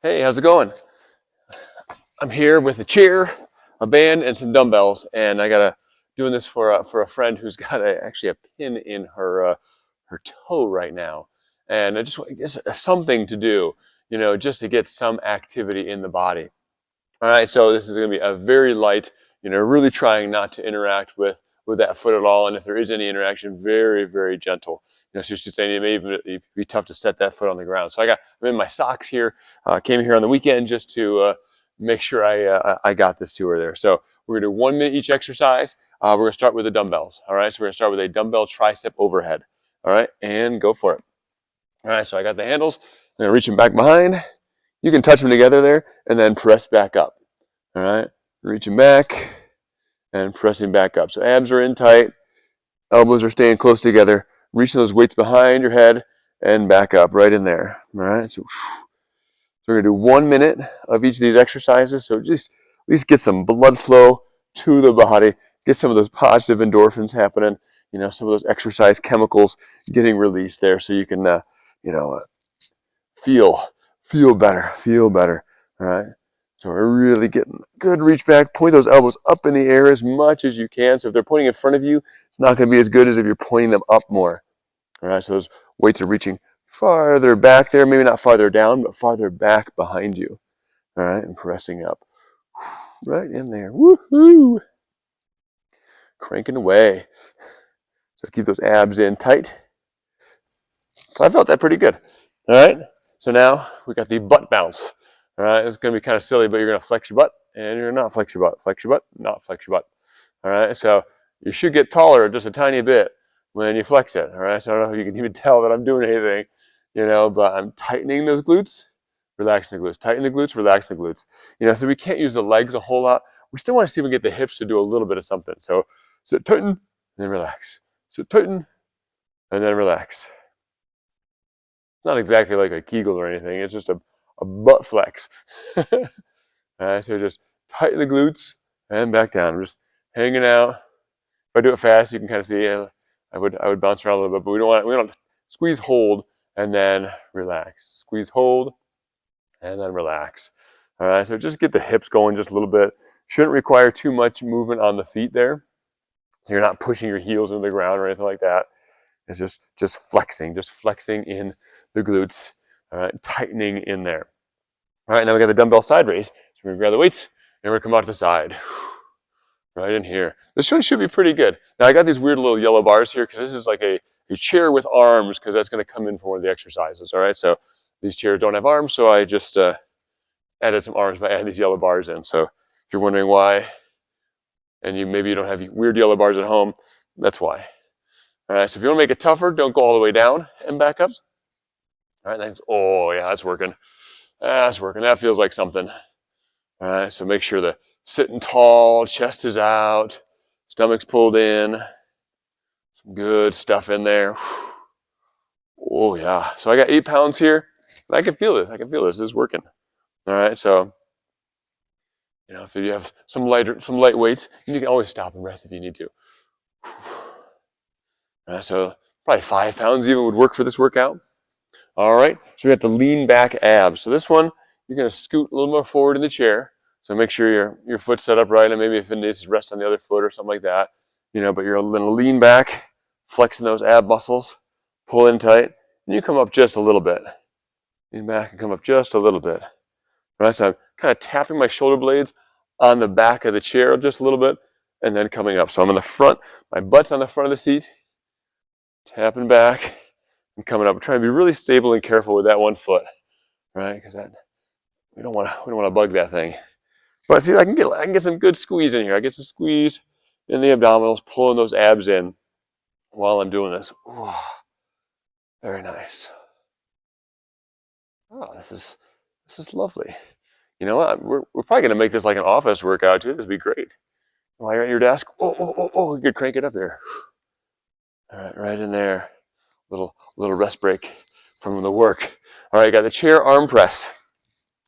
Hey, how's it going? I'm here with a chair, a band, and some dumbbells, and I got doing this for a friend who's got actually a pin in her toe right now, and I just something to do, just to get some activity in the body. All right, so this is going to be a very light, really trying not to interact with that foot at all, and if there is any interaction, very, very gentle. So she's saying it may even be tough to set that foot on the ground. So I'm in my socks here. Came here on the weekend just to make sure I got this to her there. So we're going to do 1 minute each exercise. We're going to start with the dumbbells. All right, so we're going to start with a dumbbell tricep overhead. All right, and go for it. All right, so I got the handles. I'm going to reach them back behind. You can touch them together there, and then press back up. All right, reaching back and pressing back up. So abs are in tight, elbows are staying close together. Reaching those weights behind your head and back up right in there. All right, so we're gonna do 1 minute of each of these exercises. So just at least get some blood flow to the body, get some of those positive endorphins happening. Some of those exercise chemicals getting released there, so you can, feel feel better. All right. So we're really getting good reach back. Point those elbows up in the air as much as you can. So if they're pointing in front of you, it's not going to be as good as if you're pointing them up more. All right, so those weights are reaching farther back there, maybe not farther down, but farther back behind you. All right, and pressing up. Right in there. Woohoo! Cranking away. So keep those abs in tight. So I felt that pretty good. All right, so now we got the butt bounce. All right, it's going to be kind of silly, but you're going to flex your butt and you're not flex your butt. Flex your butt, not flex your butt. All right, so you should get taller just a tiny bit when you flex it. All right, so I don't know if you can even tell that I'm doing anything, but I'm tightening those glutes, relaxing the glutes, tighten the glutes, relaxing the glutes. So we can't use the legs a whole lot. We still want to see if we can get the hips to do a little bit of something. So tighten and then relax. So tighten and then relax. It's not exactly like a Kegel or anything. It's just a butt flex. All right, so just tighten the glutes and back down. I'm just hanging out. If I do it fast, you can kind of see I would bounce around a little bit, but we don't squeeze, hold, and then relax. Squeeze, hold, and then relax. All right, so just get the hips going just a little bit. Shouldn't require too much movement on the feet there. So you're not pushing your heels into the ground or anything like that. It's just flexing in the glutes. All right, tightening in there. All right, now we got the dumbbell side raise. So we're gonna grab the weights and we're gonna come out to the side. Right in here. This one should be pretty good. Now I got these weird little yellow bars here because this is like a chair with arms, because that's going to come in for one of the exercises. All right, so these chairs don't have arms, so I just added some arms by adding these yellow bars in. So if you're wondering why, and maybe you don't have weird yellow bars at home, that's why. All right, so if you want to make it tougher, don't go all the way down and back up. All right, thanks. Oh yeah, that's working. That's working. That feels like something. All right, so make sure the sitting tall, chest is out, stomach's pulled in. Some good stuff in there. Oh yeah. So I got 8 pounds here. And I can feel this. This is working. All right. So, if you have some light weights, you can always stop and rest if you need to. All right, so probably 5 pounds even would work for this workout. All right. So we got the lean back abs. So this one, you're going to scoot a little more forward in the chair. So make sure your foot's set up right, and maybe if it needs to rest on the other foot or something like that. But you're going to lean back, flexing those ab muscles, pull in tight, and you come up just a little bit. Lean back and come up just a little bit. All right, so I'm kind of tapping my shoulder blades on the back of the chair just a little bit, and then coming up. So I'm in the front, my butt's on the front of the seat, tapping back and coming up. I'm trying to be really stable and careful with that one foot, right? Because we don't want to bug that thing. But see, I can get some good squeeze in here. I get some squeeze in the abdominals, pulling those abs in while I'm doing this. Ooh, very nice. Oh, this is lovely. You know what? We're probably gonna make this like an office workout too. This would be great. While you're at your desk, oh, you could crank it up there. All right, right in there. Little rest break from the work. All right, you got the chair arm press.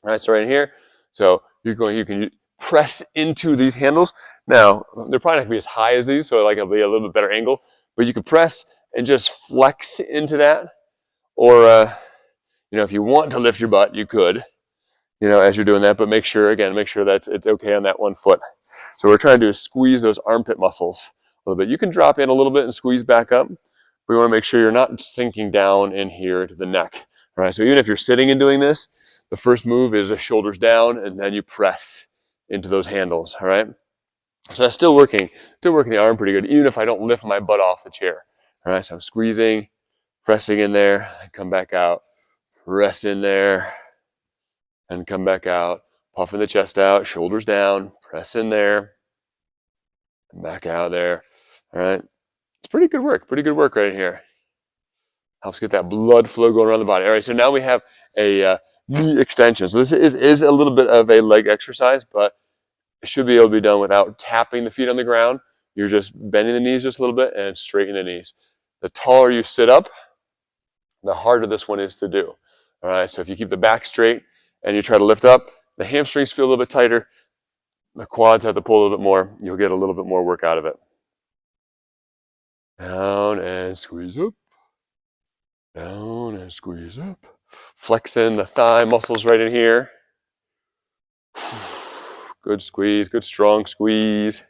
All right, so right in here. So you can press into these handles. Now they're probably not gonna be as high as these, so it'll be a little bit better angle. But you can press and just flex into that, or if you want to lift your butt, you could. as you're doing that, but make sure that it's okay on that one foot. So what we're trying to do is squeeze those armpit muscles a little bit. You can drop in a little bit and squeeze back up. We want to make sure you're not sinking down in here to the neck. All right, so even if you're sitting and doing this, the first move is the shoulders down, and then you press into those handles. All right, so that's still working the arm pretty good, even if I don't lift my butt off the chair. All right, so I'm squeezing, pressing in there, come back out, press in there, and come back out, puffing the chest out, shoulders down, press in there, and back out there. All right, it's pretty good work right here. Helps get that blood flow going around the body. All right, so now we have a knee extension. So this is a little bit of a leg exercise, but it should be able to be done without tapping the feet on the ground. You're just bending the knees just a little bit and straightening the knees. The taller you sit up, the harder this one is to do. All right, so if you keep the back straight and you try to lift up, the hamstrings feel a little bit tighter. The quads have to pull a little bit more. You'll get a little bit more work out of it. Down and squeeze up. Down and squeeze up. Flexing the thigh muscles right in here. Good squeeze, good strong squeeze.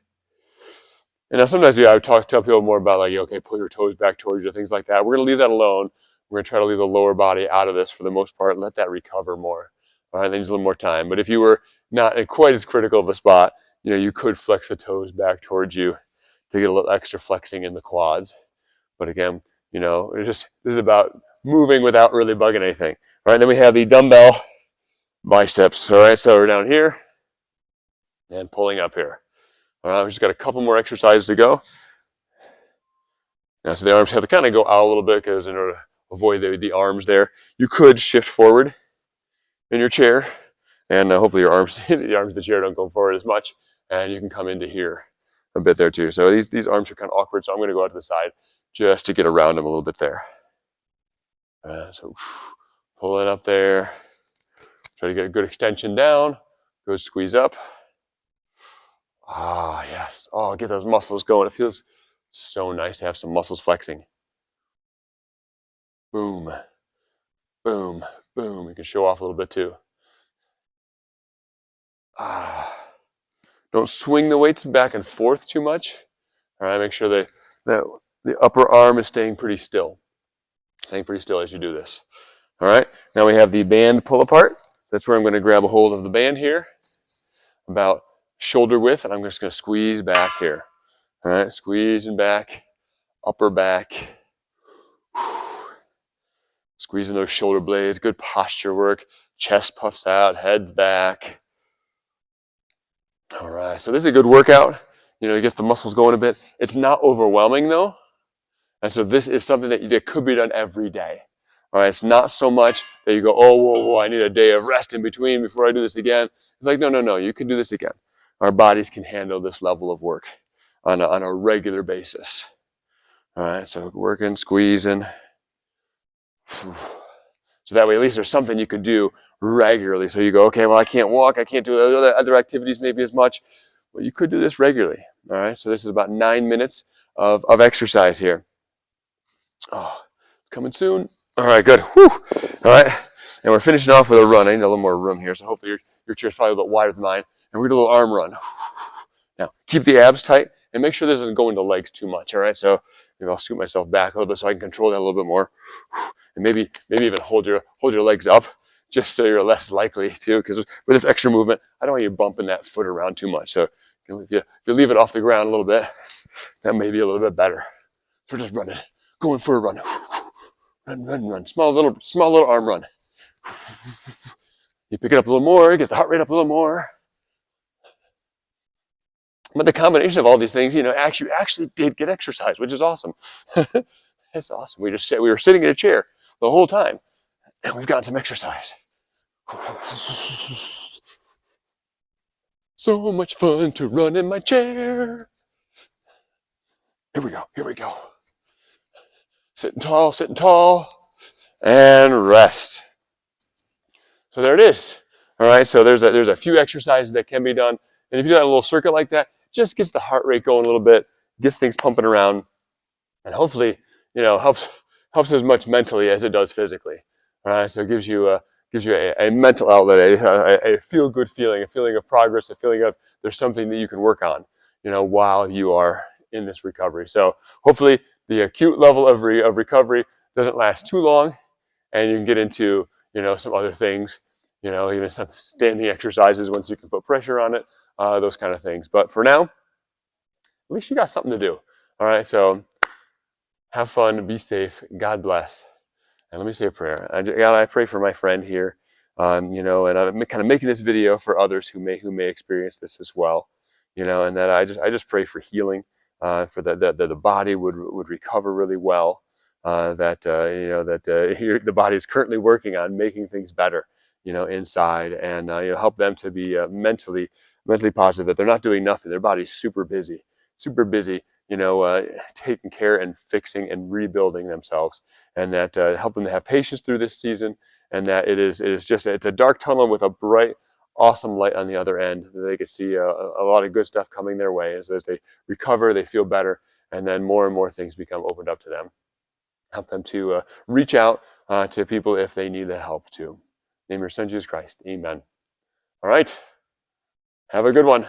And now sometimes I would tell people more about like, okay, pull your toes back towards you, things like that. We're going to leave that alone. We're going to try to leave the lower body out of this for the most part and let that recover more. All right, that needs a little more time. But if you were not in quite as critical of a spot, you could flex the toes back towards you to get a little extra flexing in the quads. But again, this is about moving without really bugging anything. All right, then we have the dumbbell biceps. All right, so we're down here and pulling up here. All right, we've just got a couple more exercises to go. Now, so the arms have to kind of go out a little bit because in order to avoid the arms there, you could shift forward in your chair, and hopefully your arms, the arms of the chair don't go forward as much, and you can come into here a bit there too. So these arms are kind of awkward, so I'm going to go out to the side just to get around them a little bit there. So pull it up there. Try to get a good extension down. Good squeeze up. Ah, yes. Oh, get those muscles going. It feels so nice to have some muscles flexing. Boom. Boom. Boom. You can show off a little bit too. Ah. Don't swing the weights back and forth too much. All right, make sure that the upper arm is staying pretty still. Staying pretty still as you do this. All right, now we have the band pull apart. That's where I'm going to grab a hold of the band here, about shoulder width, and I'm just going to squeeze back here. All right, squeezing back, upper back. Squeezing those shoulder blades, good posture work. Chest puffs out, head's back. All right, so this is a good workout. It gets the muscles going a bit. It's not overwhelming though. And so this is something that could be done every day. All right, it's not so much that you go, oh, whoa, I need a day of rest in between before I do this again. It's like, no, you can do this again. Our bodies can handle this level of work on a regular basis. All right, so working, squeezing. So that way, at least there's something you could do regularly. So you go, okay, well, I can't walk, I can't do other activities maybe as much. Well, you could do this regularly. All right, so this is about 9 minutes of exercise here. Oh, it's coming soon. All right, good. Whew. All right, and we're finishing off with a run. I need a little more room here, so hopefully your chair's probably a little bit wider than mine. And we're going to do a little arm run. Now, keep the abs tight and make sure this doesn't go into legs too much. All right, so maybe I'll scoot myself back a little bit so I can control that a little bit more. And maybe even hold your legs up just so you're less likely to, because with this extra movement, I don't want you bumping that foot around too much. So if you leave it off the ground a little bit, that may be a little bit better. So just running, going for a run. Run. Small little arm run. You pick it up a little more, it gets the heart rate up a little more. But the combination of all these things, actually did get exercise, which is awesome. It's awesome. We were sitting in a chair the whole time, and we've gotten some exercise. So much fun to run in my chair. Here we go. Sitting tall, and rest. So there it is. All right, so there's a few exercises that can be done. And if you do that in a little circuit like that, just gets the heart rate going a little bit, gets things pumping around, and hopefully, helps as much mentally as it does physically. All right, so it gives you gives you a mental outlet, a feel good feeling, a feeling of progress, a feeling of there's something that you can work on, while you are in this recovery. So hopefully the acute level of recovery doesn't last too long, and you can get into, some other things, even some standing exercises once you can put pressure on it, those kind of things. But for now, at least you got something to do. All right, so have fun, be safe, God bless. And let me say a prayer. God, I pray for my friend here, and I'm kind of making this video for others who may experience this as well, and that I just pray for healing, for that the body would recover really well, the body is currently working on making things better, inside, and help them to be mentally positive, that they're not doing nothing. Their body's super busy, taking care and fixing and rebuilding themselves, and that help them to have patience through this season, and that it's a dark tunnel with a bright, awesome light on the other end. That they can see a lot of good stuff coming their way as they recover, they feel better, and then more and more things become opened up to them. Help them to reach out to people if they need the help too. In your Son Jesus Christ, amen. All right, have a good one.